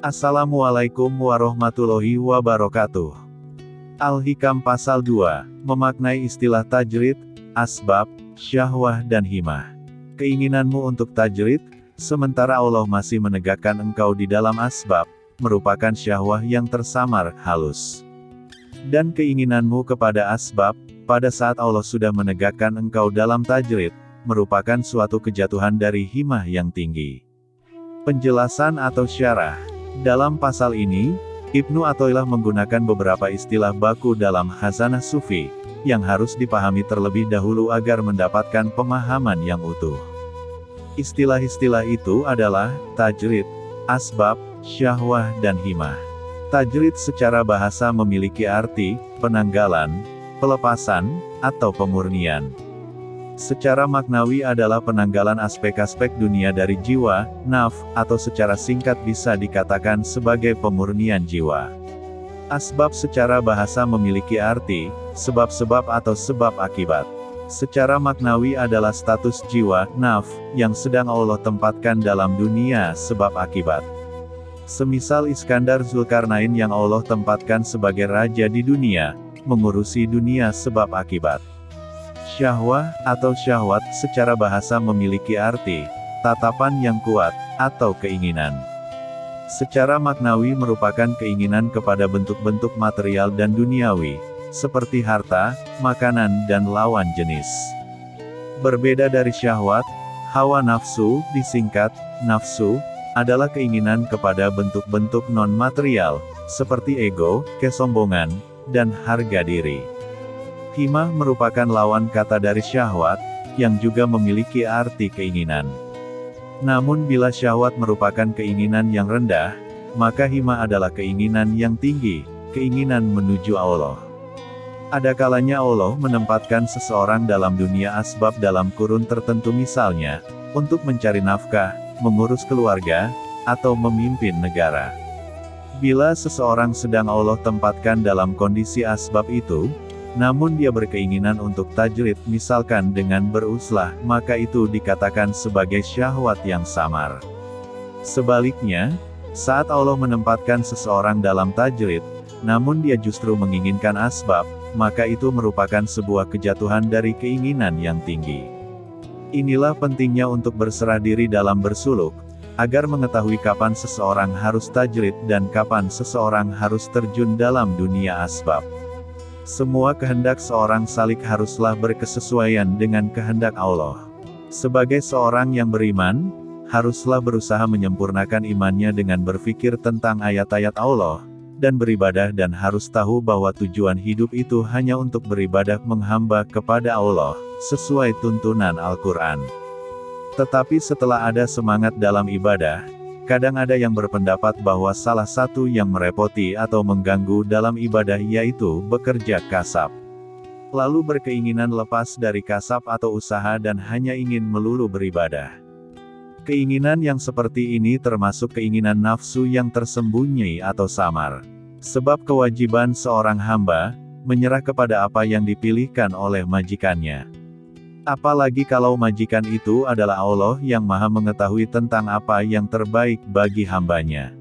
Assalamualaikum warahmatullahi wabarakatuh. Al-Hikam Pasal 2, memaknai istilah tajrid, asbab, syahwah dan himah. Keinginanmu untuk tajrid, sementara Allah masih menegakkan engkau di dalam asbab, merupakan syahwah yang tersamar, halus. Dan keinginanmu kepada asbab, pada saat Allah sudah menegakkan engkau dalam tajrid, merupakan suatu kejatuhan dari himah yang tinggi. Penjelasan atau syarah. Dalam pasal ini, Ibnu Athaillah menggunakan beberapa istilah baku dalam khazanah sufi, yang harus dipahami terlebih dahulu agar mendapatkan pemahaman yang utuh. Istilah-istilah itu adalah tajrid, asbab, syahwah dan himah. Tajrid secara bahasa memiliki arti penanggalan, pelepasan, atau pemurnian. Secara maknawi adalah penanggalan aspek-aspek dunia dari jiwa, nafs, atau secara singkat bisa dikatakan sebagai pemurnian jiwa. Asbab secara bahasa memiliki arti sebab-sebab atau sebab akibat. Secara maknawi adalah status jiwa, nafs, yang sedang Allah tempatkan dalam dunia sebab akibat. Semisal Iskandar Zulkarnain yang Allah tempatkan sebagai raja di dunia, mengurusi dunia sebab akibat. Syahwah, atau syahwat, secara bahasa memiliki arti tatapan yang kuat, atau keinginan. Secara maknawi merupakan keinginan kepada bentuk-bentuk material dan duniawi, seperti harta, makanan dan lawan jenis. Berbeda dari syahwat, hawa nafsu, disingkat, nafsu, adalah keinginan kepada bentuk-bentuk non-material, seperti ego, kesombongan, dan harga diri. Himah merupakan lawan kata dari syahwat, yang juga memiliki arti keinginan. Namun bila syahwat merupakan keinginan yang rendah, maka himah adalah keinginan yang tinggi, keinginan menuju Allah. Ada kalanya Allah menempatkan seseorang dalam dunia asbab dalam kurun tertentu, misalnya, untuk mencari nafkah, mengurus keluarga, atau memimpin negara. Bila seseorang sedang Allah tempatkan dalam kondisi asbab itu, namun dia berkeinginan untuk tajrid, misalkan dengan beruslah, maka itu dikatakan sebagai syahwat yang samar. Sebaliknya, saat Allah menempatkan seseorang dalam tajrid, namun dia justru menginginkan asbab, maka itu merupakan sebuah kejatuhan dari keinginan yang tinggi. Inilah pentingnya untuk berserah diri dalam bersuluk, agar mengetahui kapan seseorang harus tajrid dan kapan seseorang harus terjun dalam dunia asbab. Semua kehendak seorang salik haruslah berkesesuaian dengan kehendak Allah. Sebagai seorang yang beriman, haruslah berusaha menyempurnakan imannya dengan berpikir tentang ayat-ayat Allah, dan beribadah, dan harus tahu bahwa tujuan hidup itu hanya untuk beribadah menghamba kepada Allah, sesuai tuntunan Al-Quran. Tetapi setelah ada semangat dalam ibadah, kadang ada yang berpendapat bahwa salah satu yang merepoti atau mengganggu dalam ibadah yaitu bekerja kasab. Lalu berkeinginan lepas dari kasab atau usaha dan hanya ingin melulu beribadah. Keinginan yang seperti ini termasuk keinginan nafsu yang tersembunyi atau samar. Sebab kewajiban seorang hamba, menyerah kepada apa yang dipilihkan oleh majikannya. Apalagi kalau majikan itu adalah Allah yang maha mengetahui tentang apa yang terbaik bagi hambanya.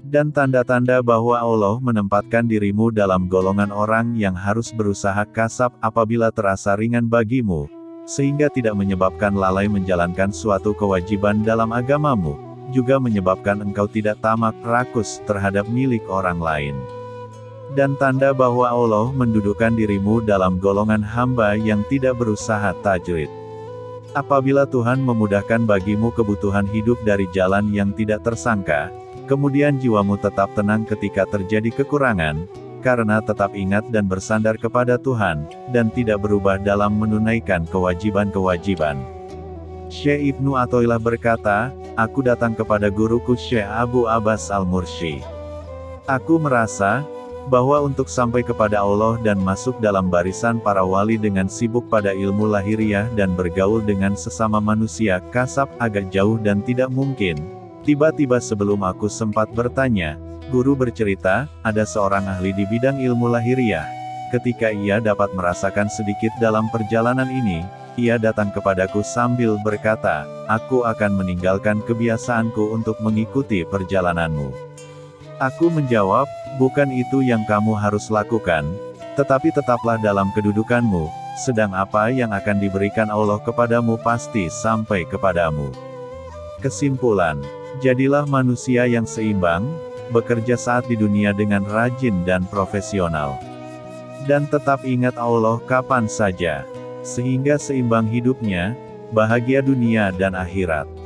Dan tanda-tanda bahwa Allah menempatkan dirimu dalam golongan orang yang harus berusaha kasab apabila terasa ringan bagimu, sehingga tidak menyebabkan lalai menjalankan suatu kewajiban dalam agamamu, juga menyebabkan engkau tidak tamak rakus terhadap milik orang lain. Dan tanda bahwa Allah mendudukkan dirimu dalam golongan hamba yang tidak berusaha tajrid. Apabila Tuhan memudahkan bagimu kebutuhan hidup dari jalan yang tidak tersangka, kemudian jiwamu tetap tenang ketika terjadi kekurangan, karena tetap ingat dan bersandar kepada Tuhan, dan tidak berubah dalam menunaikan kewajiban-kewajiban. Syekh Ibnu Athaillah berkata, "Aku datang kepada guruku Syekh Abu Abbas Al-Mursi. Aku merasa bahwa untuk sampai kepada Allah dan masuk dalam barisan para wali dengan sibuk pada ilmu lahiriah dan bergaul dengan sesama manusia kasab agak jauh dan tidak mungkin. Tiba-tiba sebelum aku sempat bertanya, guru bercerita, ada seorang ahli di bidang ilmu lahiriah. Ketika ia dapat merasakan sedikit dalam perjalanan ini, ia datang kepadaku sambil berkata, aku akan meninggalkan kebiasaanku untuk mengikuti perjalananmu. Aku menjawab, bukan itu yang kamu harus lakukan, tetapi tetaplah dalam kedudukanmu, sedang apa yang akan diberikan Allah kepadamu pasti sampai kepadamu. Kesimpulan, jadilah manusia yang seimbang, bekerja saat di dunia dengan rajin dan profesional. Dan tetap ingat Allah kapan saja, sehingga seimbang hidupnya, bahagia dunia dan akhirat.